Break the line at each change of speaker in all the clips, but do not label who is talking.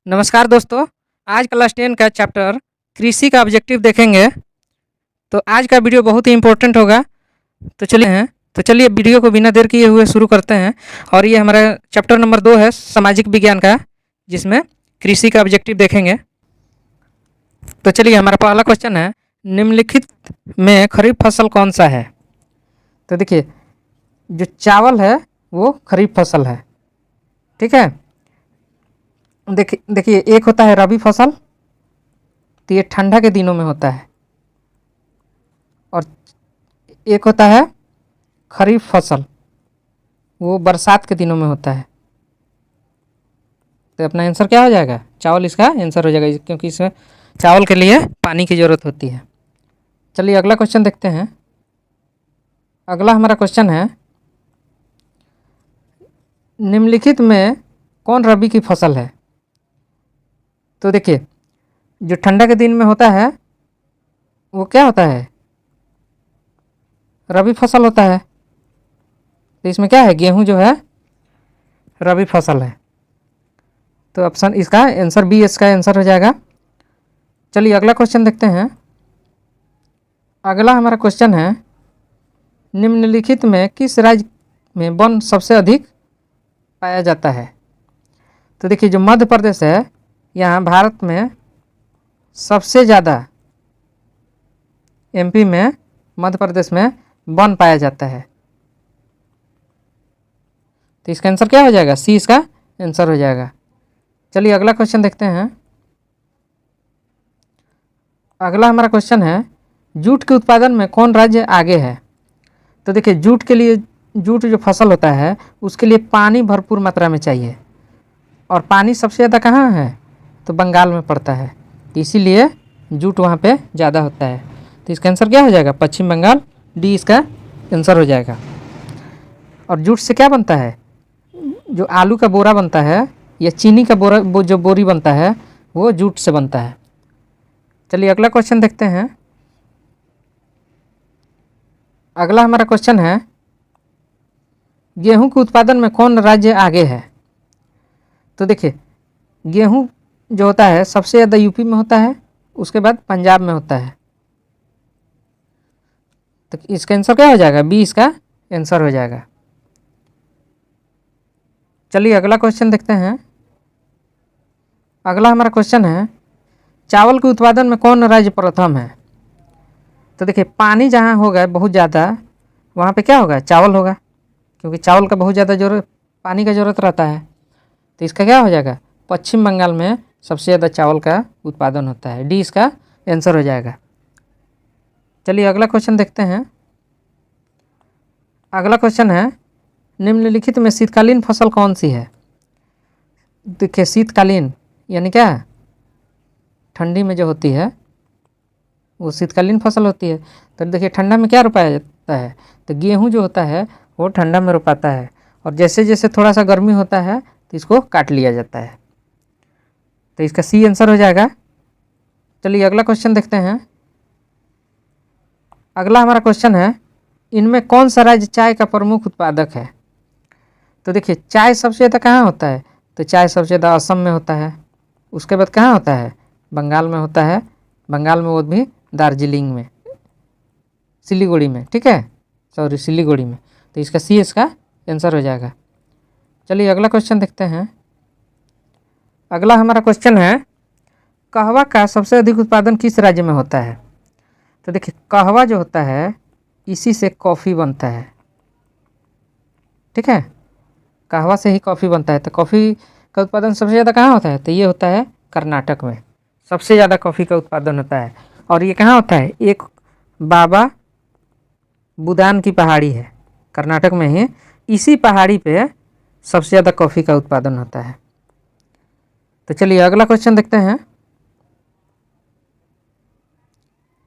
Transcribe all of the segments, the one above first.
नमस्कार दोस्तों। आज क्लास 10 का चैप्टर कृषि का ऑब्जेक्टिव देखेंगे। तो आज का वीडियो बहुत ही इम्पोर्टेंट होगा। तो चलिए वीडियो को बिना देर किए हुए शुरू करते हैं। और ये हमारा चैप्टर नंबर 2 है सामाजिक विज्ञान का, जिसमें कृषि का ऑब्जेक्टिव देखेंगे। तो चलिए हमारा पहला क्वेश्चन है, निम्नलिखित में खरीफ फसल कौन सा है। तो देखिए, जो चावल है वो खरीफ फसल है, ठीक है। देखिए एक होता है रबी फसल, तो ये ठंडा के दिनों में होता है, और एक होता है खरीफ फसल, वो बरसात के दिनों में होता है। तो अपना आंसर क्या हो जाएगा? चावल इसका आंसर हो जाएगा, क्योंकि इसमें चावल के लिए पानी की ज़रूरत होती है। चलिए अगला क्वेश्चन देखते हैं। अगला हमारा क्वेश्चन है, निम्नलिखित में कौन रबी की फसल है। तो देखिए, जो ठंडा के दिन में होता है वो क्या होता है? रबी फसल होता है। तो इसमें क्या है? गेहूं जो है रबी फसल है। तो ऑप्शन इसका आंसर बी इसका आंसर हो जाएगा। चलिए अगला क्वेश्चन देखते हैं। अगला हमारा क्वेश्चन है, निम्नलिखित में किस राज्य में वन सबसे अधिक पाया जाता है। तो देखिए, जो मध्य प्रदेश है, यहाँ भारत में सबसे ज़्यादा एमपी में, मध्य प्रदेश में वन पाया जाता है। तो इसका आंसर क्या हो जाएगा? सी इसका आंसर हो जाएगा। चलिए अगला क्वेश्चन देखते हैं। अगला हमारा क्वेश्चन है, जूट के उत्पादन में कौन राज्य आगे है। तो देखिए, जूट के लिए, जूट जो फसल होता है उसके लिए पानी भरपूर मात्रा में चाहिए, और पानी सबसे ज़्यादा कहाँ है? तो बंगाल में पड़ता है, इसीलिए जूट वहाँ पे ज़्यादा होता है। तो इसका आंसर क्या हो जाएगा? पश्चिम बंगाल, डी इसका आंसर हो जाएगा। और जूट से क्या बनता है? जो आलू का बोरा बनता है या चीनी का बोरा, जो बोरी बनता है, वो जूट से बनता है। चलिए अगला क्वेश्चन देखते हैं। अगला हमारा क्वेश्चन है, गेहूं के उत्पादन में कौन राज्य आगे है। तो देखिए, गेहूं जो होता है सबसे ज़्यादा यूपी में होता है, उसके बाद पंजाब में होता है। तो इसका आंसर क्या हो जाएगा? बी इसका आंसर हो जाएगा। चलिए अगला क्वेश्चन देखते हैं। अगला हमारा क्वेश्चन है, चावल के उत्पादन में कौन राज्य प्रथम है। तो देखिए, पानी जहाँ होगा बहुत ज़्यादा, वहाँ पे क्या होगा? चावल होगा, क्योंकि चावल का बहुत ज़्यादा जरूरत, पानी का ज़रूरत रहता है। तो इसका क्या हो जाएगा? पश्चिम बंगाल में सबसे ज़्यादा चावल का उत्पादन होता है, डी इसका आंसर हो जाएगा। चलिए अगला क्वेश्चन देखते हैं। अगला क्वेश्चन है, निम्नलिखित में शीतकालीन फसल कौन सी है। देखिए, शीतकालीन यानी क्या? ठंडी में जो होती है वो शीतकालीन फसल होती है। तो देखिए, ठंडा में क्या रोपाया जाता है? तो गेहूं जो होता है वो ठंडा में रोपाता है, और जैसे जैसे थोड़ा सा गर्मी होता है तो इसको काट लिया जाता है। तो इसका सी आंसर हो जाएगा। चलिए अगला क्वेश्चन देखते हैं। अगला हमारा क्वेश्चन है, इनमें कौन सा राज्य चाय का प्रमुख उत्पादक है। तो देखिए, चाय सबसे ज़्यादा कहाँ होता है? तो चाय सबसे ज़्यादा असम में होता है, उसके बाद कहाँ होता है? बंगाल में होता है। बंगाल में, वो भी दार्जिलिंग में, सिलीगुड़ी में, ठीक है, सॉरी सिलीगुड़ी में। तो इसका सी इसका आंसर हो जाएगा। चलिए अगला क्वेश्चन देखते हैं। अगला हमारा क्वेश्चन है, कहवा का सबसे अधिक उत्पादन किस राज्य में होता है। तो देखिए, कहवा जो होता है इसी से कॉफ़ी बनता है, ठीक है, कहवा से ही कॉफ़ी बनता है। तो कॉफ़ी का उत्पादन सबसे ज़्यादा कहाँ होता है? तो ये होता है कर्नाटक में, सबसे ज़्यादा कॉफ़ी का उत्पादन होता है। और ये कहाँ होता है? एक बाबा बुदान की पहाड़ी है कर्नाटक में ही, इसी पहाड़ी पे सबसे ज़्यादा कॉफ़ी का उत्पादन होता है। तो चलिए अगला क्वेश्चन देखते हैं।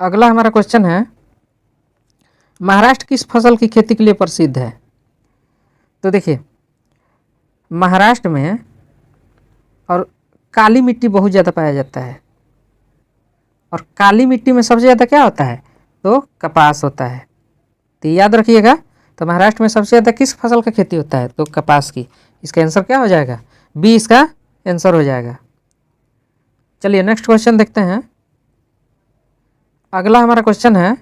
अगला हमारा क्वेश्चन है, महाराष्ट्र किस फसल की खेती के लिए प्रसिद्ध है। तो देखिए, महाराष्ट्र में और काली मिट्टी बहुत ज़्यादा पाया जाता है, और काली मिट्टी में सबसे ज़्यादा क्या होता है? तो कपास होता है। तो याद रखिएगा। तो महाराष्ट्र में सबसे ज़्यादा किस फसल का खेती होता है? तो कपास की। इसका आंसर क्या हो जाएगा? बी इसका आंसर हो जाएगा। चलिए नेक्स्ट क्वेश्चन देखते हैं। अगला हमारा क्वेश्चन है,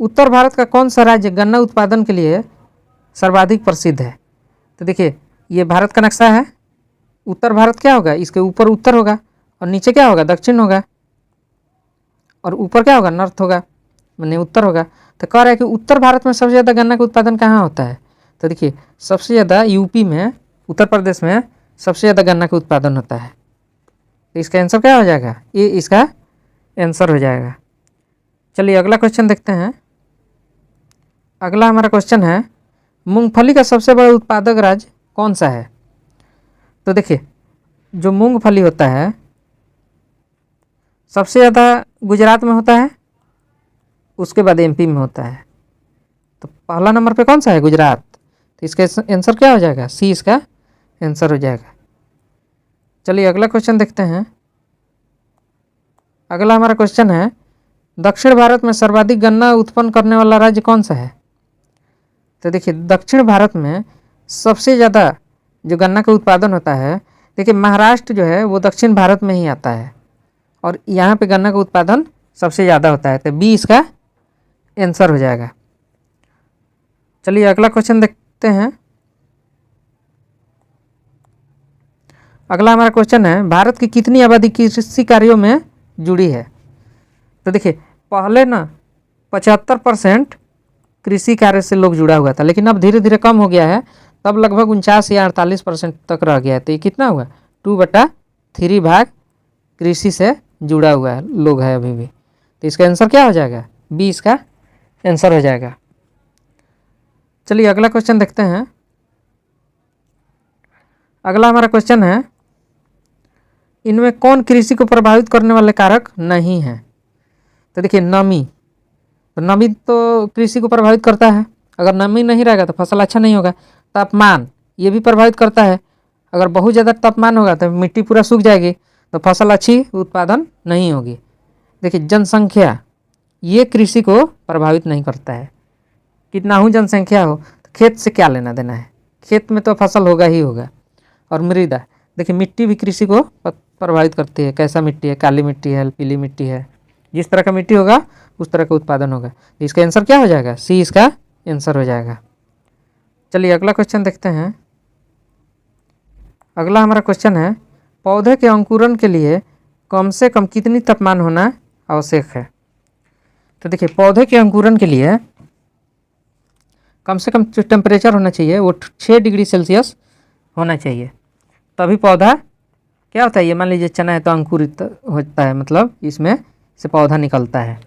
उत्तर भारत का कौन सा राज्य गन्ना उत्पादन के लिए सर्वाधिक प्रसिद्ध है? तो देखिए ये भारत का नक्शा है। उत्तर भारत क्या होगा, इसके ऊपर उत्तर होगा और नीचे क्या होगा, दक्षिण होगा, और ऊपर क्या होगा, नॉर्थ होगा, माने उत्तर होगा। तो कह रहा है कि उत्तर भारत में सबसे ज़्यादा गन्ना का उत्पादन कहाँ होता है? तो देखिए सबसे ज़्यादा यूपी में, उत्तर प्रदेश में सबसे ज़्यादा गन्ना का उत्पादन होता है। तो इसका आंसर क्या हो जाएगा, ये इसका आंसर हो जाएगा। चलिए अगला क्वेश्चन देखते हैं। अगला हमारा क्वेश्चन है, मूंगफली का सबसे बड़ा उत्पादक राज्य कौन सा है? तो देखिए जो मूंगफली होता है सबसे ज़्यादा गुजरात में होता है, उसके बाद एमपी में होता है। तो पहला नंबर पे कौन सा है, गुजरात। तो इसका आंसर क्या हो जाएगा, सी इसका आंसर हो जाएगा। चलिए अगला क्वेश्चन देखते हैं। अगला हमारा क्वेश्चन है, दक्षिण भारत में सर्वाधिक गन्ना उत्पन्न करने वाला राज्य कौन सा है? तो देखिए दक्षिण भारत में सबसे ज़्यादा जो गन्ना का उत्पादन होता है, देखिए महाराष्ट्र जो है वो दक्षिण भारत में ही आता है और यहाँ पे गन्ना का उत्पादन सबसे ज़्यादा होता है। तो बी इसका आंसर हो जाएगा। चलिए अगला क्वेश्चन देखते हैं। अगला हमारा क्वेश्चन है, भारत की कितनी आबादी कृषि कार्यों में जुड़ी है? तो देखिए पहले ना 75% कृषि कार्य से लोग जुड़ा हुआ था, लेकिन अब धीरे धीरे कम हो गया है, तब लगभग 49 या 48% तक रह गया है। तो ये कितना हुआ, 2/3 भाग कृषि से जुड़ा हुआ है लोग है अभी भी। तो इसका आंसर क्या हो जाएगा, बी इसका आंसर हो जाएगा। चलिए अगला क्वेश्चन देखते हैं। अगला हमारा क्वेश्चन है, इनमें कौन कृषि को प्रभावित करने वाले कारक नहीं है? तो देखिए नमी, तो नमी तो कृषि को प्रभावित करता है, अगर नमी नहीं रहेगा तो फसल अच्छा नहीं होगा। तापमान ये भी प्रभावित करता है, अगर बहुत ज़्यादा तापमान होगा तो मिट्टी पूरा सूख जाएगी, तो फसल अच्छी उत्पादन नहीं होगी। देखिए जनसंख्या ये कृषि को प्रभावित नहीं करता है, कितना ही जनसंख्या हो तो खेत से क्या लेना देना है, खेत में तो फसल होगा ही होगा। और मृदा, देखिए मिट्टी भी कृषि को प्रभावित करती है, कैसा मिट्टी है, काली मिट्टी है, पीली मिट्टी है, जिस तरह का मिट्टी होगा उस तरह का उत्पादन होगा। तो इसका आंसर क्या हो जाएगा, सी इसका आंसर हो जाएगा। चलिए अगला क्वेश्चन देखते हैं। अगला हमारा क्वेश्चन है, पौधे के अंकुरण के लिए कम से कम कितनी तापमान होना आवश्यक है? तो देखिए पौधे के अंकुरण के लिए कम से कम जो टेम्परेचर होना चाहिए वो 6 डिग्री सेल्सियस होना चाहिए, तभी पौधा क्या होता है, ये मान लीजिए चना है तो अंकुरित होता है, मतलब इसमें से पौधा निकलता है।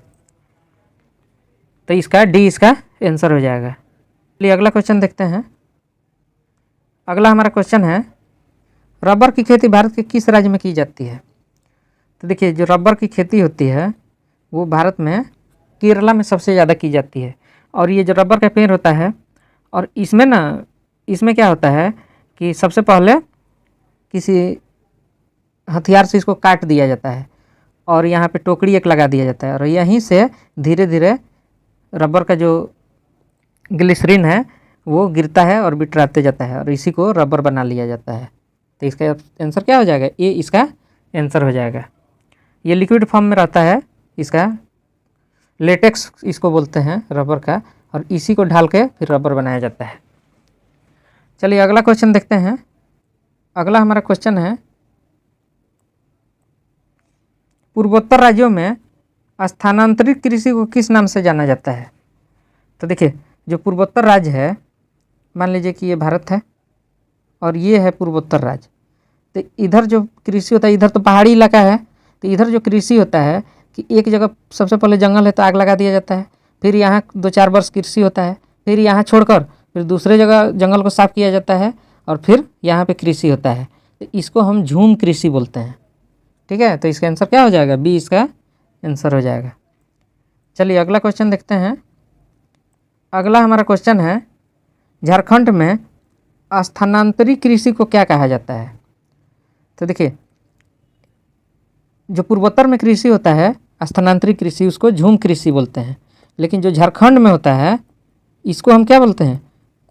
तो इसका डी इसका आंसर हो जाएगा। चलिए अगला क्वेश्चन देखते हैं। अगला हमारा क्वेश्चन है, रबर की खेती भारत के किस राज्य में की जाती है? तो देखिए जो रबर की खेती होती है वो भारत में केरला में सबसे ज़्यादा की जाती है। और ये जो रबर का पेड़ होता है, और इसमें ना, इसमें क्या होता है कि सबसे पहले किसी हथियार से इसको काट दिया जाता है और यहाँ पे टोकरी एक लगा दिया जाता है, और यहीं से धीरे धीरे रबर का जो ग्लिसरीन है वो गिरता है और बिटराते जाता है, और इसी को रबर बना लिया जाता है। तो इसका आंसर क्या हो जाएगा, ये इसका आंसर हो जाएगा। ये लिक्विड फॉर्म में रहता है, इसका लेटेक्स इसको बोलते हैं रबर का, और इसी को ढाल के फिर रबर बनाया जाता है। चलिए अगला क्वेश्चन देखते हैं। अगला हमारा क्वेश्चन है, पूर्वोत्तर राज्यों में स्थानांतरित कृषि को किस नाम से जाना जाता है? तो देखिए जो पूर्वोत्तर राज्य है, मान लीजिए कि ये भारत है और ये है पूर्वोत्तर राज्य, तो इधर जो कृषि होता है, इधर तो पहाड़ी इलाका है, तो इधर जो कृषि होता है कि एक जगह सबसे पहले जंगल है तो आग लगा दिया जाता है, फिर यहाँ 2-4 वर्ष कृषि होता है, फिर यहाँ छोड़कर फिर दूसरे जगह जंगल को साफ किया जाता है और फिर यहाँ पे कृषि होता है। तो इसको हम झूम कृषि बोलते हैं। ठीक है, तो इसका आंसर क्या हो जाएगा, बी इसका आंसर हो जाएगा। चलिए अगला क्वेश्चन देखते हैं। अगला हमारा क्वेश्चन है, झारखंड में स्थानांतरित कृषि को क्या कहा जाता है? तो देखिए जो पूर्वोत्तर में कृषि होता है स्थानांतरित कृषि, उसको झूम कृषि बोलते हैं, लेकिन जो झारखंड में होता है इसको हम क्या बोलते हैं,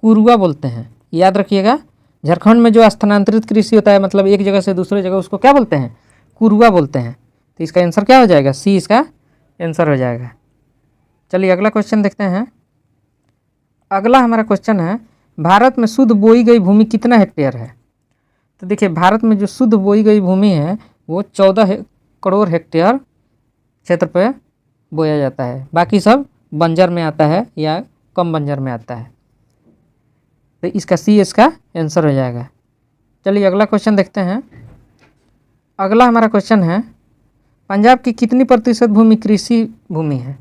कुरुआ बोलते हैं। याद रखिएगा, झारखंड में जो स्थानांतरित कृषि होता है, मतलब एक जगह से दूसरे जगह, उसको क्या बोलते हैं, कुरुआ बोलते हैं। तो इसका आंसर क्या हो जाएगा? सी इसका आंसर हो जाएगा। चलिए अगला क्वेश्चन देखते हैं। अगला हमारा क्वेश्चन है, भारत में शुद्ध बोई गई भूमि कितना हेक्टेयर है? तो देखिए भारत में जो शुद्ध बोई गई भूमि है वो 14 करोड़ हेक्टेयर क्षेत्र पे बोया जाता है। बाकी सब बंजर में आता है या कम बंजर में आता है। तो इसका सी इसका आंसर हो जाएगा। चलिए अगला क्वेश्चन देखते हैं। अगला हमारा क्वेश्चन है, पंजाब की कितनी प्रतिशत भूमि कृषि भूमि है?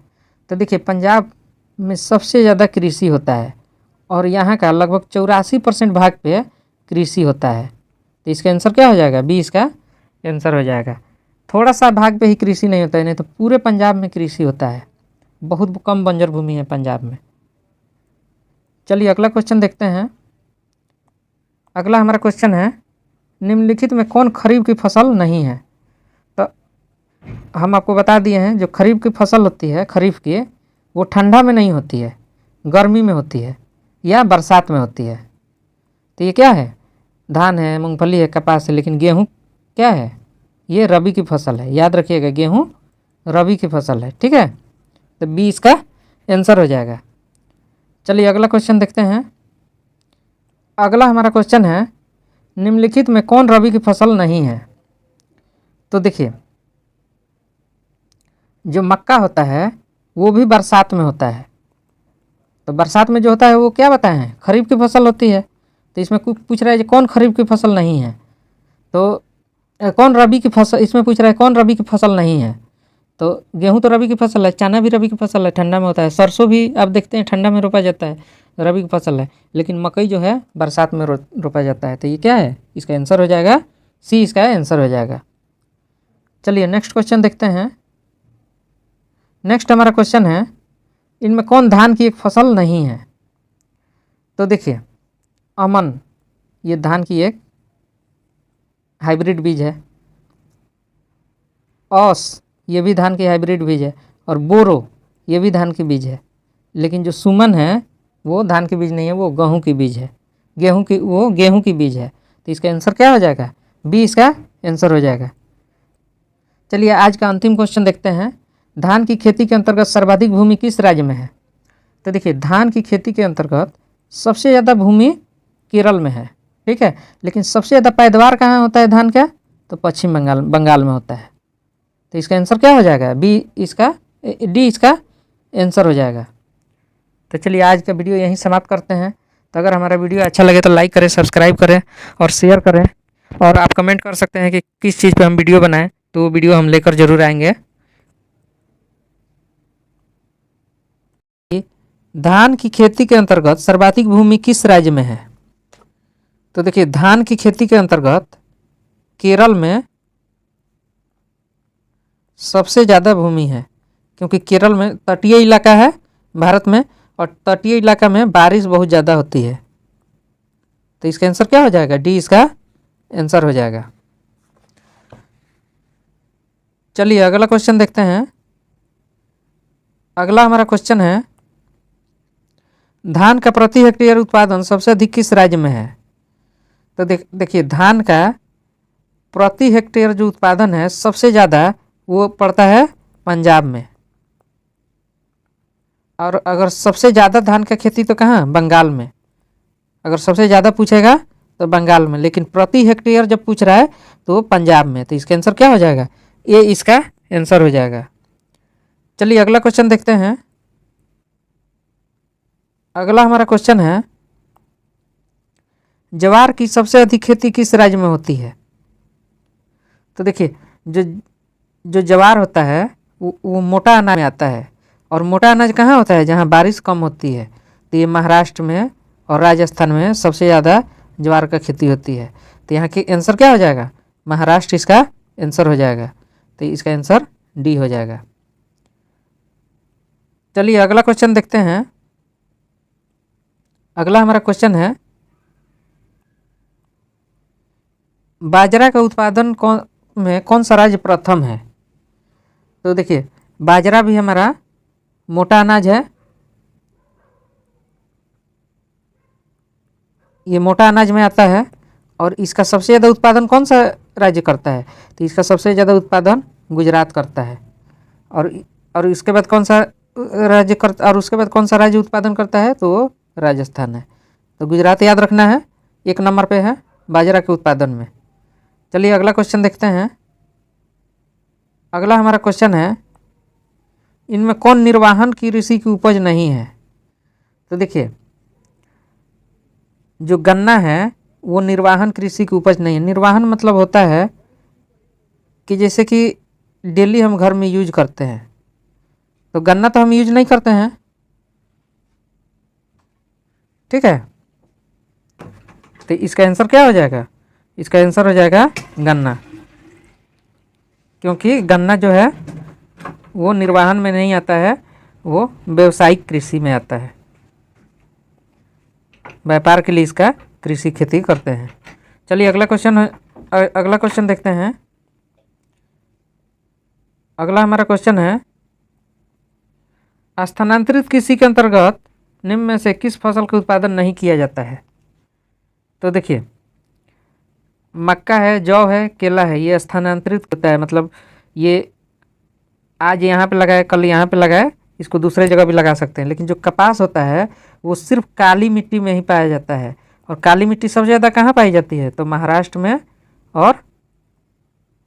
तो देखिए पंजाब में सबसे ज़्यादा कृषि होता है और यहाँ का लगभग 84% भाग पे कृषि होता है। तो इसका आंसर क्या हो जाएगा? बी इसका आंसर हो जाएगा। थोड़ा सा भाग पे ही कृषि नहीं होता है, नहीं तो पूरे पंजाब में कृषि होता है। बहुत कम बंजर भूमि है पंजाब में। चलिए अगला क्वेश्चन देखते हैं। अगला हमारा क्वेश्चन है, निम्नलिखित में कौन खरीफ की फसल नहीं है? तो हम आपको बता दिए हैं जो खरीफ की फसल होती है खरीफ की, वो ठंडा में नहीं होती है, गर्मी में होती है या बरसात में होती है। तो ये क्या है? धान है, मूंगफली है, कपास है। लेकिन गेहूँ क्या है? ये रबी की फसल है। याद रखिएगा गेहूँ रबी की फसल है। ठीक है, तो बी इसका आंसर हो जाएगा। चलिए अगला क्वेश्चन देखते हैं। अगला हमारा क्वेश्चन है, निम्नलिखित में कौन रबी की फसल नहीं है? तो देखिए जो मक्का होता है वो भी बरसात में होता है। तो बरसात में जो होता है वो क्या बताए हैं? खरीफ की फसल होती है। तो इसमें कुछ पूछ रहा है कौन खरीफ की फसल नहीं है, तो कौन रबी की फसल, इसमें पूछ रहा है कौन रबी की फसल नहीं है। तो गेहूं तो रबी की फसल है, चना भी रबी की फसल है, ठंडा में होता है। सरसों भी आप देखते हैं ठंडा में रोपा जाता है, रबी की फसल है। लेकिन मकई जो है बरसात में रोपा जाता है। तो ये क्या है? इसका आंसर हो जाएगा सी इसका आंसर हो जाएगा। चलिए नेक्स्ट क्वेश्चन देखते हैं। नेक्स्ट हमारा क्वेश्चन है, इनमें कौन धान की एक फसल नहीं है? तो देखिए अमन ये धान की एक हाइब्रिड बीज है, औस ये भी धान की हाइब्रिड बीज है, और बोरो ये भी धान की बीज है। लेकिन जो सुमन है वो धान की बीज नहीं है, वो गेहूं की बीज है। गेहूं की बीज है। तो इसका आंसर क्या हो जाएगा? बी इसका आंसर हो जाएगा। चलिए आज का अंतिम क्वेश्चन देखते हैं। धान की खेती के अंतर्गत सर्वाधिक भूमि किस राज्य में है? तो देखिए धान की खेती के अंतर्गत सबसे ज़्यादा भूमि केरल में है। ठीक है, लेकिन सबसे ज़्यादा पैदावार कहाँ होता है धान का? तो पश्चिम बंगाल में होता है। तो इसका आंसर क्या हो जाएगा? डी इसका आंसर हो जाएगा। तो चलिए आज का वीडियो यहीं समाप्त करते हैं। तो अगर हमारा वीडियो अच्छा लगे तो लाइक करें, सब्सक्राइब करें और शेयर करें। और आप कमेंट कर सकते हैं कि किस चीज़ पे हम वीडियो बनाएं, तो वो वीडियो हम लेकर ज़रूर आएंगे। धान की खेती के अंतर्गत सर्वाधिक भूमि किस राज्य में है? तो देखिए धान की खेती के अंतर्गत केरल में सबसे ज़्यादा भूमि है, क्योंकि केरल में तटीय इलाका है भारत में, और तटीय इलाका में बारिश बहुत ज़्यादा होती है। तो इसका आंसर क्या हो जाएगा? डी इसका आंसर हो जाएगा। चलिए अगला क्वेश्चन देखते हैं। अगला हमारा क्वेश्चन है, धान का प्रति हेक्टेयर उत्पादन सबसे अधिक किस राज्य में है? तो देखिए धान का प्रति हेक्टेयर जो उत्पादन है सबसे ज़्यादा वो पड़ता है पंजाब में। और अगर सबसे ज़्यादा धान का खेती तो कहाँ? बंगाल में। अगर सबसे ज़्यादा पूछेगा तो बंगाल में, लेकिन प्रति हेक्टेयर जब पूछ रहा है तो पंजाब में। तो इसका आंसर क्या हो जाएगा? ये इसका आंसर हो जाएगा। चलिए अगला क्वेश्चन देखते हैं। अगला हमारा क्वेश्चन है, ज्वार की सबसे अधिक खेती किस राज्य में होती है? तो देखिए जो ज्वार होता है वो मोटा अनाज में आता है, और मोटा अनाज कहाँ होता है? जहाँ बारिश कम होती है। तो ये महाराष्ट्र में और राजस्थान में सबसे ज़्यादा ज्वार का खेती होती है। तो यहाँ की आंसर क्या हो जाएगा? महाराष्ट्र इसका आंसर हो जाएगा। तो इसका आंसर डी हो जाएगा। चलिए अगला क्वेश्चन देखते हैं। अगला हमारा क्वेश्चन है, बाजरा का उत्पादन कौन सा राज्य प्रथम है? तो देखिए बाजरा भी हमारा मोटा अनाज है, ये मोटा अनाज में आता है, और इसका सबसे ज़्यादा उत्पादन कौन सा राज्य करता है? तो इसका सबसे ज़्यादा उत्पादन गुजरात करता है। और इसके बाद कौन सा राज्य करता, और उसके बाद कौन सा राज्य उत्पादन करता है? तो वो राजस्थान है। तो गुजरात याद रखना है, 1 नंबर पे है बाजरा के उत्पादन में। चलिए अगला क्वेश्चन देखते हैं। अगला हमारा क्वेश्चन है, इनमें कौन निर्वाहन कृषि की उपज नहीं है? तो देखिए, जो गन्ना है वो निर्वाहन कृषि की उपज नहीं है। निर्वाहन मतलब होता है कि जैसे कि डेली हम घर में यूज करते हैं, तो गन्ना तो हम यूज नहीं करते हैं, ठीक है। तो इसका आंसर क्या हो जाएगा? इसका आंसर हो जाएगा गन्ना, क्योंकि गन्ना जो है वो निर्वाहन में नहीं आता है, वो व्यावसायिक कृषि में आता है। व्यापार के लिए इसका कृषि खेती करते हैं। चलिए अगला क्वेश्चन देखते हैं। अगला हमारा क्वेश्चन है, स्थानांतरित कृषि के अंतर्गत निम्न में से किस फसल का उत्पादन नहीं किया जाता है? तो देखिए, मक्का है, जौ है, केला है, ये स्थानांतरित होता है। मतलब ये आज यहाँ पे लगाए, कल यहाँ पे लगाए, इसको दूसरे जगह भी लगा सकते हैं। लेकिन जो कपास होता है वो सिर्फ काली मिट्टी में ही पाया जाता है। और काली मिट्टी सबसे ज़्यादा कहाँ पाई जाती है? तो महाराष्ट्र में और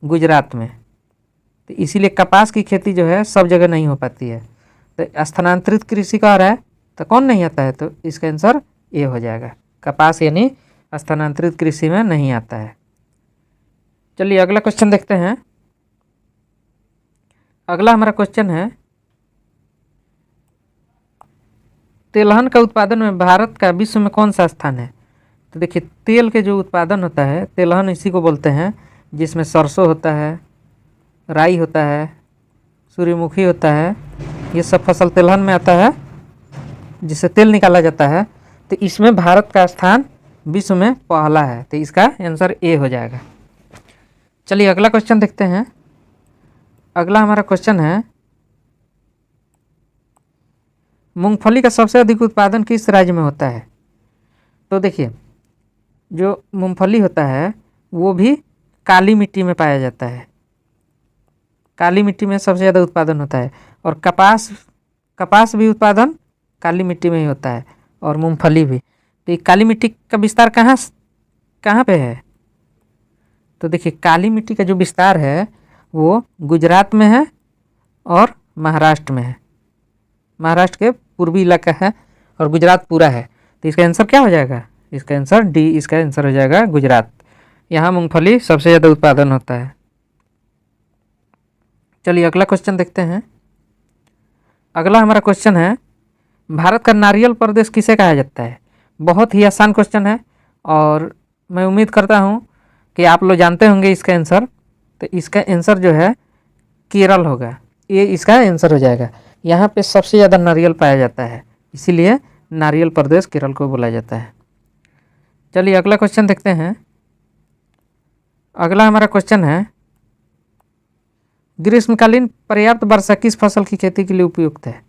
गुजरात में। तो इसीलिए कपास की खेती जो है सब जगह नहीं हो पाती है। तो स्थानांतरित कृषि का आ रहा है तो कौन नहीं आता है? तो इसका आंसर ए हो जाएगा, कपास यानी स्थानांतरित कृषि में नहीं आता है। चलिए अगला क्वेश्चन देखते हैं। अगला हमारा क्वेश्चन है, तेलहन का उत्पादन में भारत का विश्व में कौन सा स्थान है? तो देखिए, तेल के जो उत्पादन होता है, तेलहन इसी को बोलते हैं, जिसमें सरसों होता है, राई होता है, सूर्यमुखी होता है, ये सब फसल तेलहन में आता है, जिससे तेल निकाला जाता है। तो इसमें भारत का स्थान विश्व में पहला है। तो इसका आंसर ए हो जाएगा। चलिए अगला क्वेश्चन देखते हैं। अगला हमारा क्वेश्चन है, मूंगफली का सबसे अधिक उत्पादन किस राज्य में होता है? तो देखिए, जो मूंगफली होता है वो भी काली मिट्टी में पाया जाता है। काली मिट्टी में सबसे ज़्यादा उत्पादन होता है। और कपास भी उत्पादन काली मिट्टी में ही होता है, और मूंगफली भी। तो ये काली मिट्टी का विस्तार कहाँ पे है? तो देखिए, काली मिट्टी का जो विस्तार है वो गुजरात में है और महाराष्ट्र में है। महाराष्ट्र के पूर्वी इलाका है और गुजरात पूरा है। तो इसका आंसर क्या हो जाएगा? इसका आंसर डी, इसका आंसर हो जाएगा गुजरात। यहाँ मूंगफली सबसे ज़्यादा उत्पादन होता है। चलिए अगला क्वेश्चन देखते हैं। अगला हमारा क्वेश्चन है, भारत का नारियल प्रदेश किसे कहा जाता है? बहुत ही आसान क्वेश्चन है और मैं उम्मीद करता हूँ कि आप लोग जानते होंगे इसका आंसर। तो इसका आंसर जो है केरल होगा, ये इसका आंसर हो जाएगा। यहाँ पे सबसे ज़्यादा नारियल पाया जाता है, इसीलिए नारियल प्रदेश केरल को बोला जाता है। चलिए अगला क्वेश्चन देखते हैं। अगला हमारा क्वेश्चन है, ग्रीष्मकालीन पर्याप्त वर्षा किस फसल की खेती के लिए उपयुक्त है?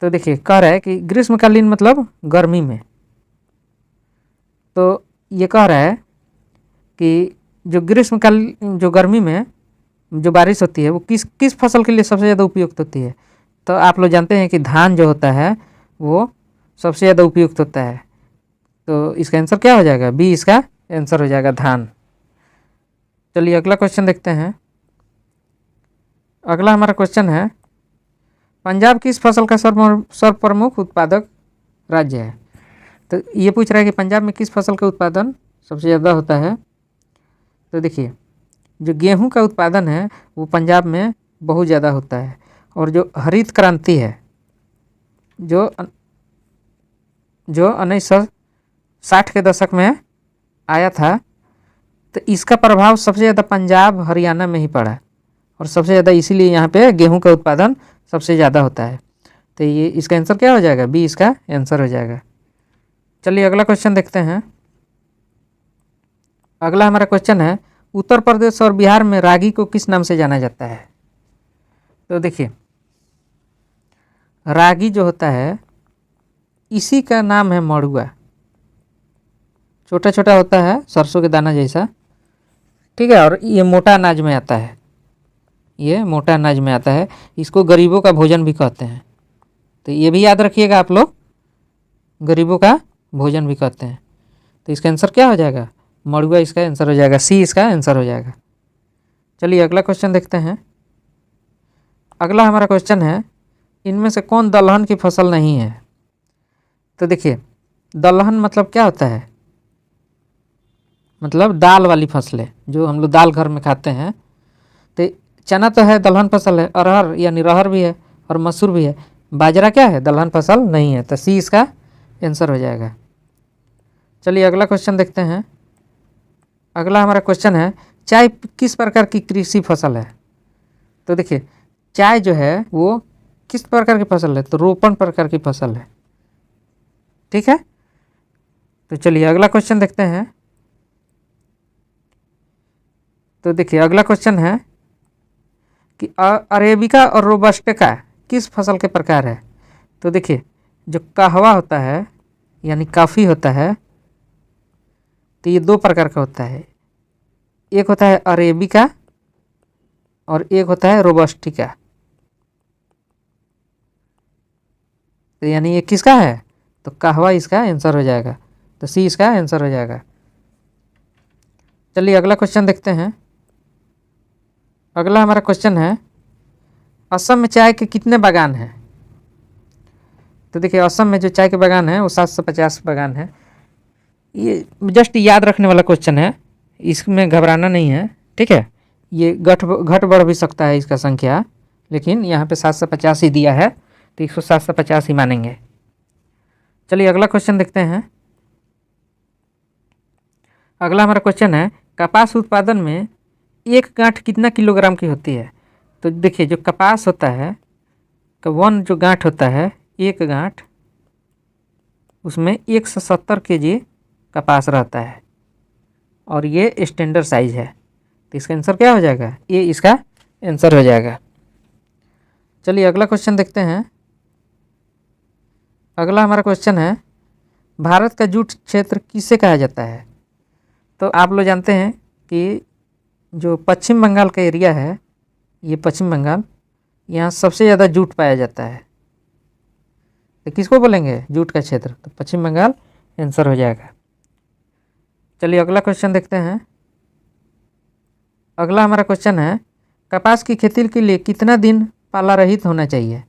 तो देखिए, कह रहा है कि ग्रीष्मकालीन मतलब गर्मी में। तो ये कह रहा है कि जो गर्मी में जो बारिश होती है वो किस फसल के लिए सबसे ज़्यादा उपयुक्त होती है? तो आप लोग जानते हैं कि धान जो होता है वो सबसे ज़्यादा उपयुक्त होता है। तो इसका आंसर क्या हो जाएगा? बी, इसका आंसर हो जाएगा धान। चलिए अगला क्वेश्चन देखते हैं। अगला हमारा क्वेश्चन है, पंजाब किस फसल का सर्वप्रमुख उत्पादक राज्य है? तो ये पूछ रहा है कि पंजाब में किस फसल का उत्पादन सबसे ज़्यादा होता है? तो देखिए, जो गेहूं का उत्पादन है वो पंजाब में बहुत ज़्यादा होता है। और जो हरित क्रांति है, जो 1960 के दशक में आया था, तो इसका प्रभाव सबसे ज़्यादा पंजाब हरियाणा में ही पड़ा। और सबसे ज़्यादा इसीलिए यहाँ पे गेहूं का उत्पादन सबसे ज़्यादा होता है। तो ये इसका आंसर क्या हो जाएगा? बी, इसका आंसर हो जाएगा। चलिए अगला क्वेश्चन देखते हैं। अगला हमारा क्वेश्चन है, उत्तर प्रदेश और बिहार में रागी को किस नाम से जाना जाता है? तो देखिए, रागी जो होता है इसी का नाम है मड़ुआ। छोटा छोटा होता है, सरसों के दाना जैसा। ठीक है। और ये मोटा अनाज में आता है, ये मोटा अनाज में आता है, इसको गरीबों का भोजन भी कहते हैं। तो ये भी याद रखिएगा आप लोग, गरीबों का भोजन भी कहते हैं। तो इसका आंसर क्या हो जाएगा, मड़ुआ इसका आंसर हो जाएगा, सी इसका आंसर हो जाएगा। चलिए अगला क्वेश्चन देखते हैं। अगला हमारा क्वेश्चन है, इनमें से कौन दलहन की फसल नहीं है। तो देखिए दलहन मतलब क्या होता है, मतलब दाल वाली फसलें जो हम लोग दाल घर में खाते हैं। तो चना तो है, दलहन फसल है, अरहर यानी रहर भी है, और मसूर भी है। बाजरा क्या है, दलहन फसल नहीं है। तो सी इसका आंसर हो जाएगा। चलिए अगला क्वेश्चन देखते हैं। अगला हमारा क्वेश्चन है, चाय किस प्रकार की कृषि फसल है। तो देखिए चाय जो है वो किस प्रकार की फसल है, तो रोपण प्रकार की फसल है। ठीक है। तो चलिए अगला क्वेश्चन देखते हैं। तो देखिए अगला क्वेश्चन है कि अरेबिका और रोबस्टा किस फसल के प्रकार है। तो देखिए जो कहवा होता है यानी कॉफ़ी होता है, तो ये दो प्रकार का होता है, एक होता है अरेबिका और एक होता है रोबस्टिका। तो यानी ये किसका है, तो कहवा इसका आंसर हो जाएगा। तो सी इसका आंसर हो जाएगा। चलिए अगला क्वेश्चन देखते हैं। अगला हमारा क्वेश्चन है, असम में चाय के कितने बागान हैं। तो देखिए असम में जो चाय के बागान हैं वो 750 बागान है। ये जस्ट याद रखने वाला क्वेश्चन है, इसमें घबराना नहीं है। ठीक है, ये घट बढ़ भी सकता है इसका संख्या, लेकिन यहाँ पे 750 ही दिया है, तो इसको 750 ही मानेंगे। चलिए अगला क्वेश्चन देखते हैं। अगला हमारा क्वेश्चन है, कपास उत्पादन में एक गांठ कितना किलोग्राम की होती है। तो देखिए जो कपास होता है तो वन जो गांठ होता है, एक गांठ उसमें 170 kg कपास रहता है, और ये स्टैंडर्ड साइज है। तो इसका आंसर क्या हो जाएगा, ये इसका आंसर हो जाएगा। चलिए अगला क्वेश्चन देखते हैं। अगला हमारा क्वेश्चन है, भारत का जूट क्षेत्र किसे कहा जाता है। तो आप लोग जानते हैं कि जो पश्चिम बंगाल का एरिया है, ये पश्चिम बंगाल, यहाँ सबसे ज़्यादा जूट पाया जाता है। तो किसको बोलेंगे, जूट का क्षेत्र, तो पश्चिम बंगाल आंसर हो जाएगा। चलिए अगला क्वेश्चन देखते हैं। अगला हमारा क्वेश्चन है, कपास की खेती के लिए कितना दिन पाला रहित होना चाहिए,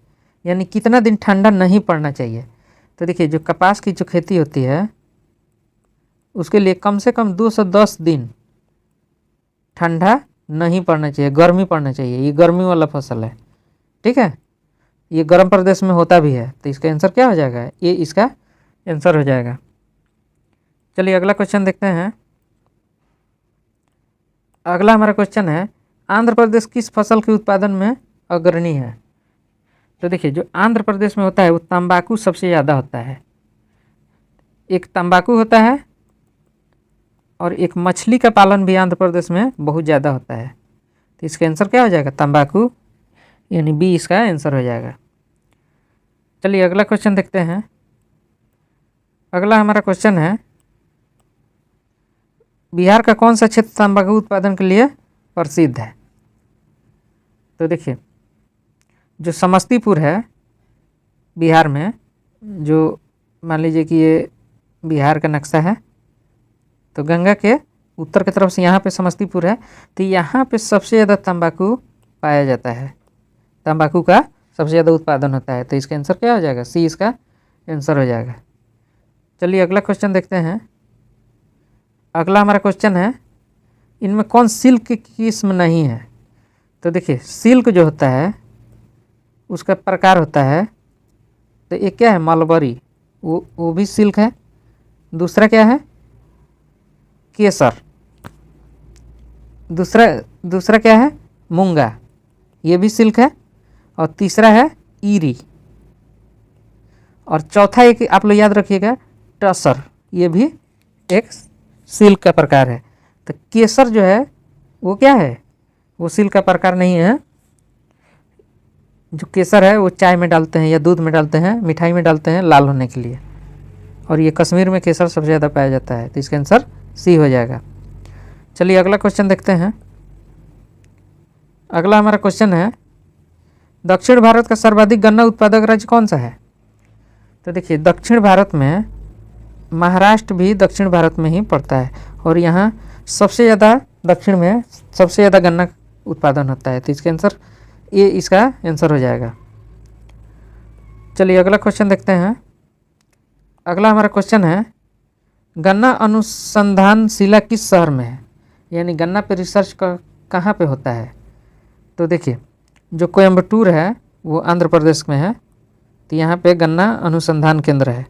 यानी कितना दिन ठंडा नहीं पड़ना चाहिए। तो देखिए जो कपास की जो खेती होती है उसके लिए कम से कम 210 दिन ठंडा नहीं पड़ना चाहिए, गर्मी पड़ना चाहिए। ये गर्मी वाला फसल है। ठीक है, ये गर्म प्रदेश में होता भी है। तो इसका आंसर क्या हो जाएगा, ये इसका आंसर हो जाएगा। चलिए अगला क्वेश्चन देखते हैं। अगला हमारा क्वेश्चन है, आंध्र प्रदेश किस फसल के उत्पादन में अग्रणी है। तो देखिए जो आंध्र प्रदेश में होता है वो तंबाकू सबसे ज़्यादा होता है। एक तंबाकू होता है और एक मछली का पालन भी आंध्र प्रदेश में बहुत ज़्यादा होता है। तो इसका आंसर क्या हो जाएगा, तंबाकू, यानी बी इसका आंसर हो जाएगा। चलिए अगला क्वेश्चन देखते हैं। अगला हमारा क्वेश्चन है, बिहार का कौन सा क्षेत्र तंबाकू उत्पादन के लिए प्रसिद्ध है। तो देखिए जो समस्तीपुर है बिहार में, जो मान लीजिए कि ये बिहार का नक्शा है, तो गंगा के उत्तर की तरफ से यहाँ पे समस्तीपुर है, तो यहाँ पे सबसे ज़्यादा तंबाकू पाया जाता है, तंबाकू का सबसे ज़्यादा उत्पादन होता है। तो इसका आंसर क्या हो जाएगा, सी इसका आंसर हो जाएगा। चलिए अगला क्वेश्चन देखते हैं। अगला हमारा क्वेश्चन है, इनमें कौन सिल्क की किस्म नहीं है। तो देखिए सिल्क जो होता है उसका प्रकार होता है, तो एक क्या है, मलबरी, वो भी सिल्क है। दूसरा क्या है, केसर। दूसरा क्या है, मूंगा, ये भी सिल्क है। और तीसरा है ईरी। और चौथा एक आप लोग याद रखिएगा, टसर, ये भी एक सिल्क का प्रकार है। तो केसर जो है वो क्या है, वो सिल्क का प्रकार नहीं है। जो केसर है वो चाय में डालते हैं या दूध में डालते हैं, मिठाई में डालते हैं लाल होने के लिए, और ये कश्मीर में केसर सबसे ज़्यादा पाया जाता है। तो इसका आंसर सी हो जाएगा। चलिए अगला क्वेश्चन देखते हैं। अगला हमारा क्वेश्चन है, दक्षिण भारत का सर्वाधिक गन्ना उत्पादक राज्य कौन सा है? तो देखिए दक्षिण भारत में महाराष्ट्र भी दक्षिण भारत में ही पड़ता है और यहाँ सबसे ज़्यादा दक्षिण में सबसे ज़्यादा गन्ना उत्पादन होता है। तो इसके आंसर ये इसका आंसर हो जाएगा। चलिए अगला क्वेश्चन देखते हैं। अगला हमारा क्वेश्चन है, गन्ना अनुसंधान शिला किस शहर में है? यानी गन्ना पे रिसर्च कहाँ पे होता है? तो देखिए जो कोयम्बटूर है वो आंध्र प्रदेश में है, तो यहाँ पे गन्ना अनुसंधान केंद्र है।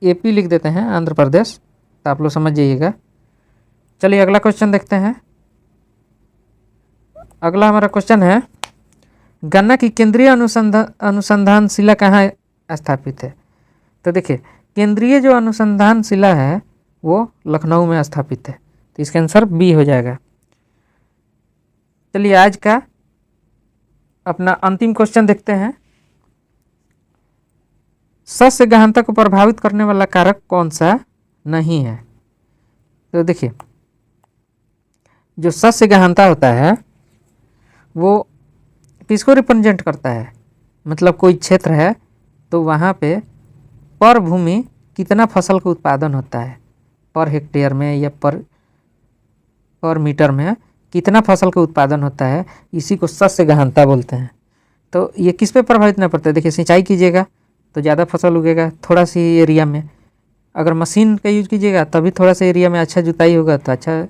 एपी लिख देते हैं, आंध्र प्रदेश, तो आप लोग समझ जाइएगा। चलिए अगला क्वेश्चन देखते हैं। अगला हमारा क्वेश्चन है, गन्ना की केंद्रीय अनुसंधान शिला कहाँ स्थापित है? तो देखिए केंद्रीय जो अनुसंधान शिला है वो लखनऊ में स्थापित है, तो इसका आंसर बी हो जाएगा। चलिए आज का अपना अंतिम क्वेश्चन देखते हैं। सस्य गहनता को प्रभावित करने वाला कारक कौन सा नहीं है? तो देखिए जो सस्य गहनता होता है वो किसको रिप्रेजेंट करता है? मतलब कोई क्षेत्र है तो वहाँ पे पर भूमि कितना फसल का उत्पादन होता है, पर हेक्टेयर में या पर मीटर में कितना फसल का उत्पादन होता है, इसी को सस्य गहनता बोलते हैं। तो ये किस पे प्रभावित नहीं पड़ता है? देखिए सिंचाई कीजिएगा तो ज़्यादा फसल उगेगा थोड़ा सी एरिया में, अगर मशीन का यूज कीजिएगा तभी थोड़ा सा एरिया में अच्छा जुताई होगा तो अच्छा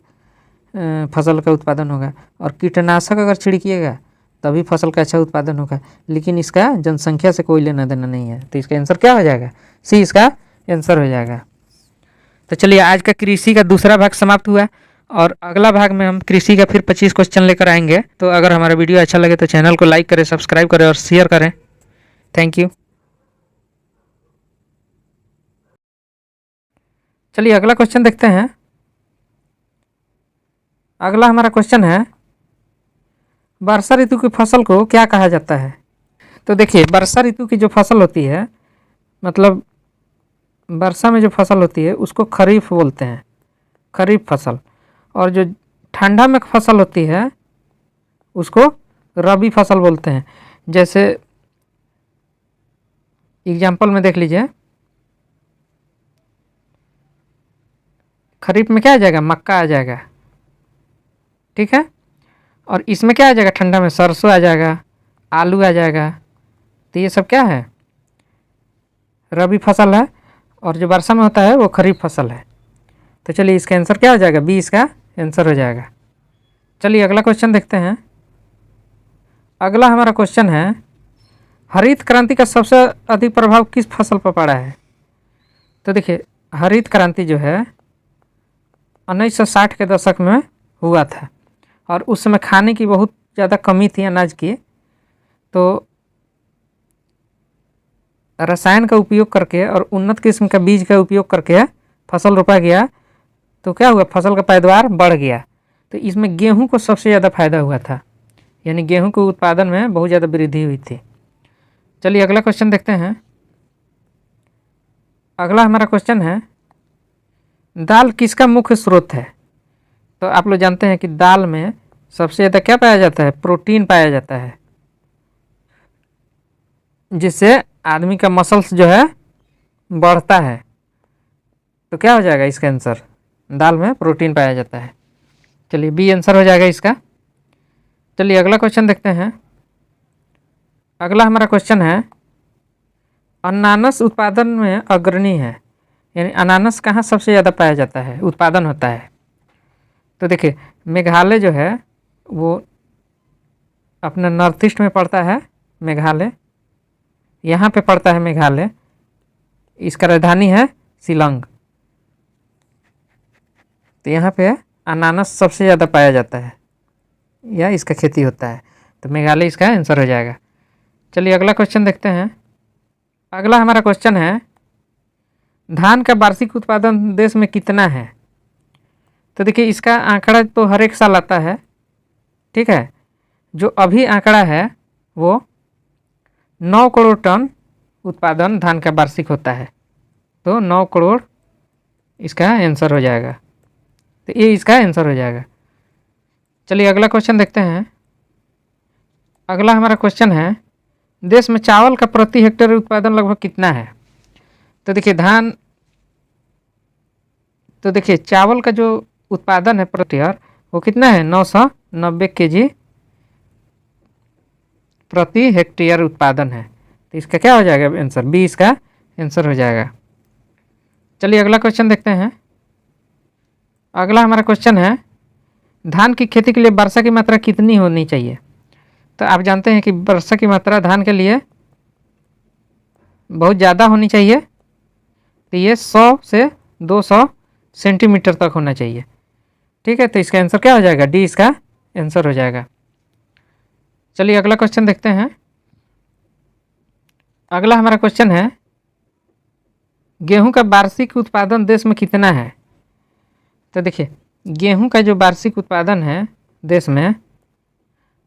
फसल का उत्पादन होगा, और कीटनाशक अगर छिड़किएगा तभी फसल का अच्छा उत्पादन होगा। लेकिन इसका जनसंख्या से कोई लेना देना नहीं है, तो इसका आंसर क्या हो जाएगा? सी इसका आंसर हो जाएगा। तो चलिए आज का कृषि का दूसरा भाग समाप्त हुआ और अगला भाग में हम कृषि का फिर 25 क्वेश्चन लेकर आएंगे। तो अगर हमारा वीडियो अच्छा लगे तो चैनल को लाइक करें, सब्सक्राइब करें और शेयर करें। Thank you. चलिए अगला क्वेश्चन देखते हैं। अगला हमारा क्वेश्चन है, वर्षा ऋतु की फसल को क्या कहा जाता है? तो देखिए वर्षा ऋतु की जो फसल होती है, मतलब वर्षा में जो फसल होती है उसको खरीफ बोलते हैं, खरीफ फसल। और जो ठंडा में फसल होती है उसको रबी फसल बोलते हैं। जैसे एग्जाम्पल में देख लीजिए, खरीफ में क्या आ जाएगा? मक्का आ जाएगा, ठीक है। और इसमें क्या आ जाएगा? ठंडा में सरसों आ जाएगा, आलू आ जाएगा। तो ये सब क्या है? रबी फसल है, और जो वर्षा में होता है वो खरीफ फसल है। तो चलिए इसका आंसर क्या हो जाएगा? बी इसका आंसर हो जाएगा। चलिए अगला क्वेश्चन देखते हैं। अगला हमारा क्वेश्चन है, हरित क्रांति का सबसे अधिक प्रभाव किस फसल पर पड़ा है? तो देखिए हरित क्रांति जो है 1960 के दशक में हुआ था, और उस समय खाने की बहुत ज़्यादा कमी थी अनाज की। तो रसायन का उपयोग करके और उन्नत किस्म का बीज का उपयोग करके फसल रोपा गया, तो क्या हुआ? फसल का पैदावार बढ़ गया। तो इसमें गेहूं को सबसे ज़्यादा फायदा हुआ था, यानी गेहूं के उत्पादन में बहुत ज़्यादा वृद्धि हुई थी। चलिए अगला क्वेश्चन देखते हैं। अगला हमारा क्वेश्चन है, दाल किसका मुख्य स्रोत है? तो आप लोग जानते हैं कि दाल में सबसे ज़्यादा क्या पाया जाता है? प्रोटीन पाया जाता है, जिससे आदमी का मसल्स जो है बढ़ता है। तो क्या हो जाएगा इसका आंसर? दाल में प्रोटीन पाया जाता है। चलिए बी आंसर हो जाएगा इसका। चलिए अगला क्वेश्चन देखते हैं। अगला हमारा क्वेश्चन है, अनानास उत्पादन में अग्रणी है, यानी अनानास कहाँ सबसे ज़्यादा पाया जाता है, उत्पादन होता है? तो देखिए मेघालय जो है वो अपना नॉर्थ ईस्ट में पड़ता है, मेघालय यहाँ पे पड़ता है मेघालय, इसका राजधानी है शिलांग। तो यहाँ पे अनानास सबसे ज़्यादा पाया जाता है या इसका खेती होता है, तो मेघालय इसका आंसर हो जाएगा। चलिए अगला क्वेश्चन देखते हैं। अगला हमारा क्वेश्चन है, धान का वार्षिक उत्पादन देश में कितना है? तो देखिए इसका आंकड़ा तो हर एक साल आता है, ठीक है। जो अभी आंकड़ा है वो 9 करोड़ टन उत्पादन धान का वार्षिक होता है, तो 9 करोड़ इसका आंसर हो जाएगा। तो ये इसका आंसर हो जाएगा। चलिए अगला क्वेश्चन देखते हैं। अगला हमारा क्वेश्चन है, देश में चावल का प्रति हेक्टेयर उत्पादन लगभग कितना है? तो देखिए चावल का जो उत्पादन है प्रति हेक्टेयर वो कितना है? 990 केजी प्रति हेक्टेयर उत्पादन है। तो इसका क्या हो जाएगा आंसर? बी इसका आंसर हो जाएगा। चलिए अगला क्वेश्चन देखते हैं। अगला हमारा क्वेश्चन है, धान की खेती के लिए वर्षा की मात्रा कितनी होनी चाहिए? तो आप जानते हैं कि वर्षा की मात्रा धान के लिए बहुत ज़्यादा होनी चाहिए। तो ये 100 से 200 सेंटीमीटर तक होना चाहिए। ठीक है, तो इसका आंसर क्या हो जाएगा? डी इसका आंसर हो जाएगा। चलिए अगला क्वेश्चन देखते हैं। अगला हमारा क्वेश्चन है, गेहूं का वार्षिक उत्पादन देश में कितना है? तो देखिए गेहूं का जो वार्षिक उत्पादन है देश में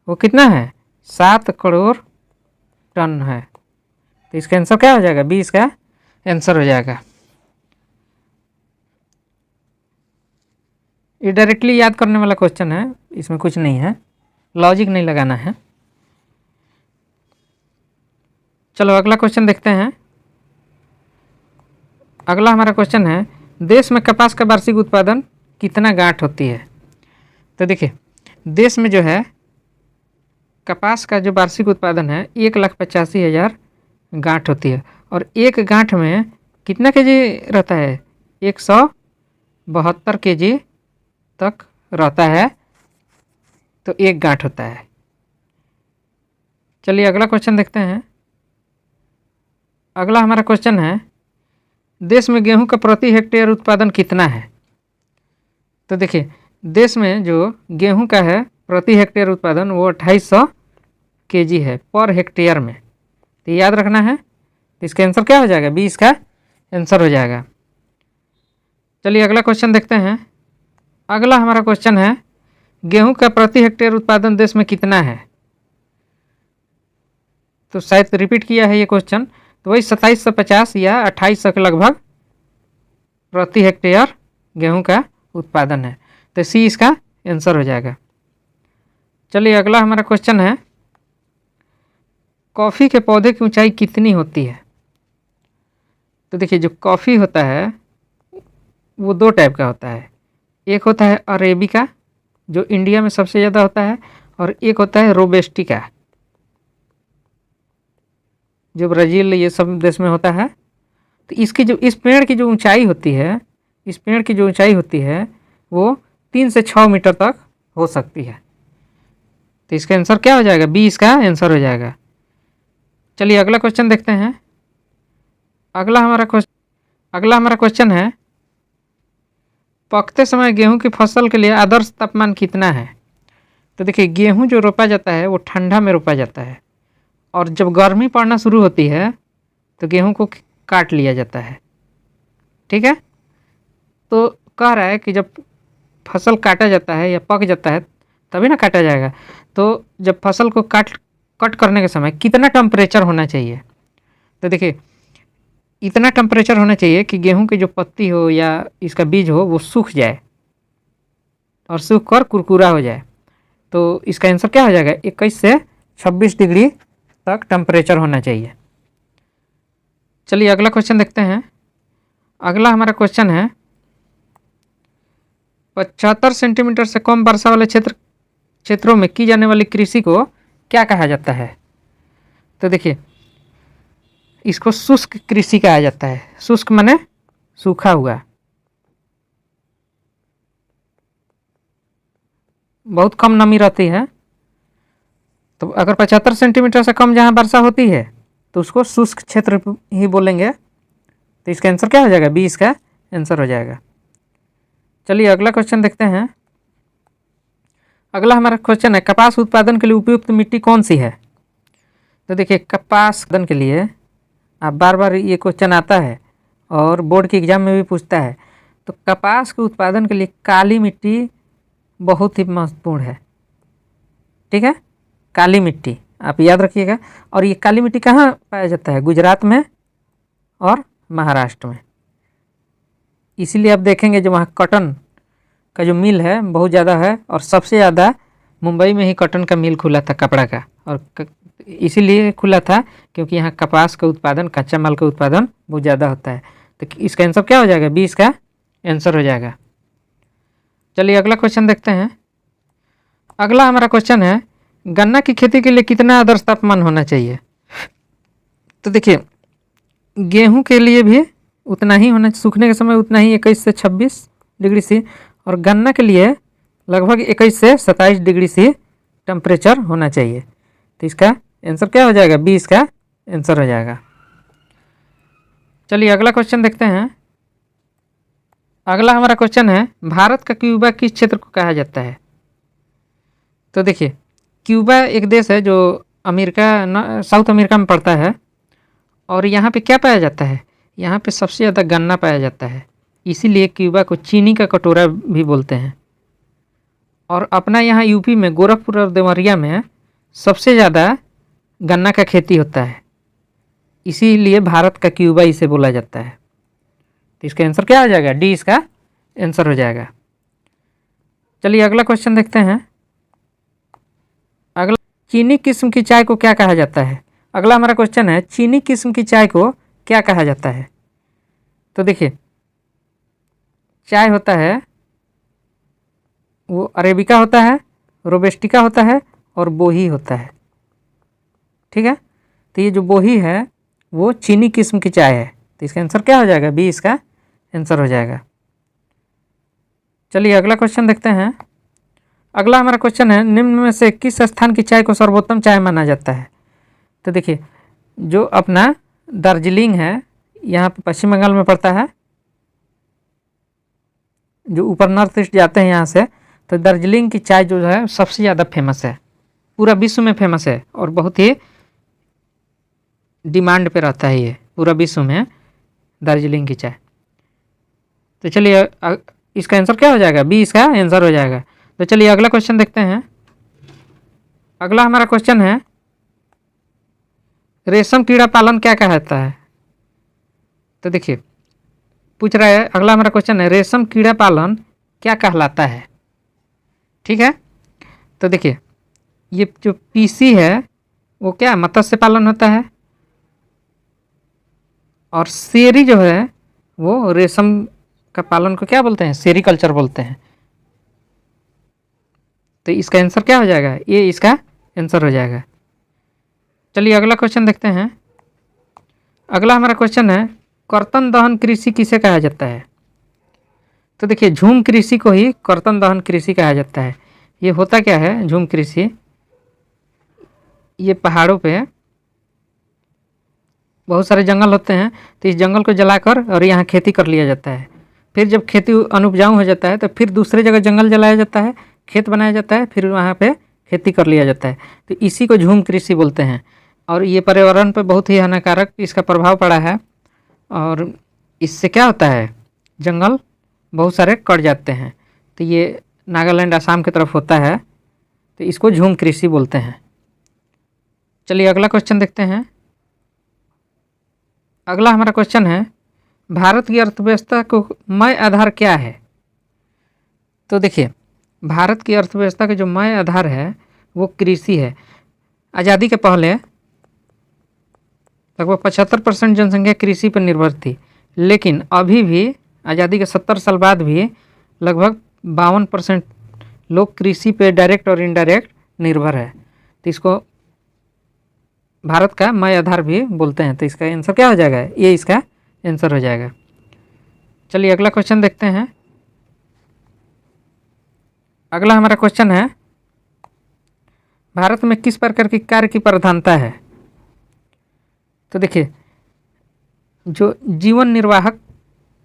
वो कितना है? 7 करोड़ टन है। तो इसका आंसर क्या हो जाएगा? बी इसका आंसर हो जाएगा। ये डायरेक्टली याद करने वाला क्वेश्चन है, इसमें कुछ नहीं है, लॉजिक नहीं लगाना है। चलो अगला क्वेश्चन देखते हैं। अगला हमारा क्वेश्चन है, देश में कपास का वार्षिक उत्पादन कितना गांठ होती है? तो देखिए देश में जो है कपास का जो वार्षिक उत्पादन है 1,85,000 गांठ होती है। और एक गांठ में कितना केजी रहता है? 172 केजी तक रहता है, तो एक गांठ होता है। चलिए अगला क्वेश्चन देखते हैं। अगला हमारा क्वेश्चन है, देश में गेहूं का प्रति हेक्टेयर उत्पादन कितना है? तो देखिए देश में जो गेहूं का है प्रति हेक्टेयर उत्पादन वो 2800 केजी है पर हेक्टेयर में। तो याद रखना है। तो इसका आंसर क्या हो जाएगा? बी इसका आंसर हो जाएगा। चलिए अगला क्वेश्चन देखते हैं। अगला हमारा क्वेश्चन है, गेहूं का प्रति हेक्टेयर उत्पादन देश में कितना है? तो शायद रिपीट किया है ये क्वेश्चन, तो वही 2750 या 2800 के लगभग प्रति हेक्टेयर गेहूं का उत्पादन है। तो सी इसका आंसर हो जाएगा। चलिए अगला हमारा क्वेश्चन है, कॉफ़ी के पौधे की ऊंचाई कितनी होती है? तो देखिए जो कॉफ़ी होता है वो दो टाइप का होता है। एक होता है अरेबिका जो इंडिया में सबसे ज़्यादा होता है, और एक होता है रोबेस्टिका जो ब्राज़ील ये सब देश में होता है। तो इसकी जो इस पेड़ की जो ऊंचाई होती है, इस पेड़ की जो ऊंचाई होती है वो 3 से 6 मीटर तक हो सकती है। तो इसका आंसर क्या हो जाएगा? बी इसका आंसर हो जाएगा। चलिए अगला क्वेश्चन देखते हैं। अगला हमारा क्वेश्चन है, पकते समय गेहूं की फसल के लिए आदर्श तापमान कितना है? तो देखिए गेहूं जो रोपा जाता है वो ठंडा में रोपा जाता है, और जब गर्मी पड़ना शुरू होती है तो गेहूं को काट लिया जाता है। ठीक है, तो कह रहा है कि जब फसल काटा जाता है या पक जाता है तभी ना काटा जाएगा। तो जब फसल को कट करने के समय कितना टेम्परेचर होना चाहिए? तो देखिए इतना टेम्परेचर होना चाहिए कि गेहूं की जो पत्ती हो या इसका बीज हो वो सूख जाए और सूख कर कुरकुरा हो जाए। तो इसका आंसर क्या हो जाएगा? 21 से 26 डिग्री तक टेम्परेचर होना चाहिए। चलिए अगला क्वेश्चन देखते हैं। अगला हमारा क्वेश्चन है, 75 सेंटीमीटर से कम वर्षा वाले क्षेत्रों में की जाने वाली कृषि को क्या कहा जाता है? तो देखिए इसको शुष्क कृषि कहा जाता है। शुष्क माने सूखा हुआ, बहुत कम नमी रहती है। तो अगर 75 सेंटीमीटर से कम जहाँ वर्षा होती है तो उसको शुष्क क्षेत्र ही बोलेंगे। तो इसका आंसर क्या हो जाएगा? बी इसका आंसर हो जाएगा। चलिए अगला क्वेश्चन देखते हैं। अगला हमारा क्वेश्चन है, कपास उत्पादन के लिए उपयुक्त मिट्टी कौन सी है? तो देखिए कपास उत्पादन के लिए आप बार बार ये क्वेश्चन आता है और बोर्ड के एग्जाम में भी पूछता है। तो कपास के उत्पादन के लिए काली मिट्टी बहुत ही महत्वपूर्ण है। ठीक है, काली मिट्टी आप याद रखिएगा। और ये काली मिट्टी कहाँ पाया जाता है? गुजरात में और महाराष्ट्र में। इसीलिए आप देखेंगे जो वहाँ कॉटन का जो मिल है बहुत ज़्यादा है, और सबसे ज़्यादा मुंबई में ही कॉटन का मिल खुला था कपड़ा का, और इसीलिए खुला था क्योंकि यहाँ कपास का उत्पादन, कच्चा माल का उत्पादन बहुत ज़्यादा होता है। तो इसका आंसर क्या हो जाएगा? 20 का आंसर हो जाएगा। चलिए अगला क्वेश्चन देखते हैं। अगला हमारा क्वेश्चन है, गन्ना की खेती के लिए कितना आदर्श तापमान होना चाहिए? तो देखिए, गेहूं के लिए भी उतना ही होना, सूखने के समय उतना ही 21 से 26 डिग्री सी, और गन्ना के लिए लगभग 21 से 27 डिग्री सी टेम्परेचर होना चाहिए। तो इसका आंसर क्या हो जाएगा? 20 का आंसर हो जाएगा। चलिए अगला क्वेश्चन देखते हैं। अगला हमारा क्वेश्चन है, भारत का क्यूबा किस क्षेत्र को कहा जाता है? तो देखिए, क्यूबा एक देश है जो अमेरिका, साउथ अमेरिका में पड़ता है, और यहाँ पे क्या पाया जाता है? यहाँ पे सबसे ज़्यादा गन्ना पाया जाता है, इसीलिए क्यूबा को चीनी का कटोरा भी बोलते हैं। और अपना यहाँ यूपी में गोरखपुर और देवरिया में सबसे ज़्यादा गन्ना का खेती होता है, इसीलिए भारत का क्यूबा इसे बोला जाता है। तो इसका आंसर क्या हो जाएगा? डी इसका आंसर हो जाएगा। चलिए अगला क्वेश्चन देखते हैं। अगला, चीनी किस्म की चाय को क्या कहा जाता है? अगला हमारा क्वेश्चन है, चीनी किस्म की चाय को क्या कहा जाता है? तो देखिए, चाय होता है वो अरेबिका होता है, रोबस्टिका होता है और बोही होता है, ठीक है। तो ये जो बोही है वो चीनी किस्म की चाय है, तो इसका आंसर क्या हो जाएगा? बी इसका आंसर हो जाएगा। चलिए अगला क्वेश्चन देखते हैं। अगला हमारा क्वेश्चन है, निम्न में से किस स्थान की चाय को सर्वोत्तम चाय माना जाता है? तो देखिए, जो अपना दार्जिलिंग है, यहाँ पे पश्चिम बंगाल में पड़ता है, जो ऊपर नॉर्थ ईस्ट जाते हैं यहाँ से, तो दार्जिलिंग की चाय जो है सबसे ज़्यादा फेमस है, पूरा विश्व में फेमस है, और बहुत ही डिमांड पे रहता है ये पूरा विश्व में दार्जिलिंग की चाय। तो चलिए इसका आंसर क्या हो जाएगा? बी इसका आंसर हो जाएगा। तो चलिए अगला क्वेश्चन देखते हैं। अगला हमारा क्वेश्चन है, रेशम कीड़ा पालन क्या कहलाता है? तो देखिए, पूछ रहा है, अगला हमारा क्वेश्चन है, रेशम कीड़ा पालन क्या कहलाता है? ठीक है। तो देखिए, ये जो पीसी है वो क्या मत्स्य पालन होता है, और शेरी जो है वो रेशम का पालन को क्या बोलते हैं? सेरीकल्चर बोलते हैं। तो इसका आंसर क्या हो जाएगा? ये इसका आंसर हो जाएगा। चलिए अगला क्वेश्चन देखते हैं। अगला हमारा क्वेश्चन है, कर्तन दहन कृषि किसे कहा जाता है? तो देखिए, झूम कृषि को ही कर्तन दहन कृषि कहा जाता है। ये होता क्या है झूम कृषि? ये पहाड़ों पे बहुत सारे जंगल होते हैं, तो इस जंगल को जलाकर और यहाँ खेती कर लिया जाता है। फिर जब खेती अनुपजाऊ हो जाता है तो फिर दूसरे जगह जंगल जलाया जाता है, खेत बनाया जाता है, फिर वहाँ पे खेती कर लिया जाता है। तो इसी को झूम कृषि बोलते हैं, और ये पर्यावरण पर बहुत ही हानिकारक इसका प्रभाव पड़ा है, और इससे क्या होता है? जंगल बहुत सारे कट जाते हैं। तो ये नागालैंड, आसाम की तरफ होता है, तो इसको झूम कृषि बोलते हैं। चलिए अगला क्वेश्चन देखते हैं। अगला हमारा क्वेश्चन है, भारत की अर्थव्यवस्था को मय आधार क्या है? तो देखिए, भारत की अर्थव्यवस्था का जो मय आधार है वो कृषि है। आज़ादी के पहले लगभग 75% जनसंख्या कृषि पर निर्भर थी, लेकिन अभी भी आज़ादी के 70 साल बाद भी लगभग 52% लोग कृषि पे डायरेक्ट और इनडायरेक्ट निर्भर है। तो इसको भारत का मय आधार भी बोलते हैं। तो इसका आंसर क्या हो जाएगा? ये इसका आंसर हो जाएगा। चलिए अगला क्वेश्चन देखते हैं। अगला हमारा क्वेश्चन है, भारत में किस प्रकार की कार्य की प्रधानता है? तो देखिए, जो जीवन निर्वाहक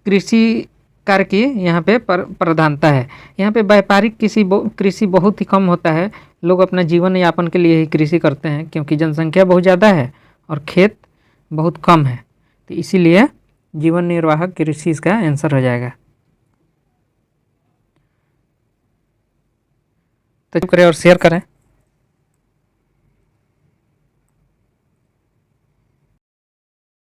कृषि कार्य की यहाँ पे प्रधानता है। यहाँ पे व्यापारिक कृषि बहुत ही कम होता है। लोग अपना जीवन यापन के लिए ही कृषि करते हैं, क्योंकि जनसंख्या बहुत ज़्यादा है और खेत बहुत कम है, तो इसीलिए जीवन निर्वाहक कृषि इसका आंसर हो जाएगा। तो करें और शेयर करें।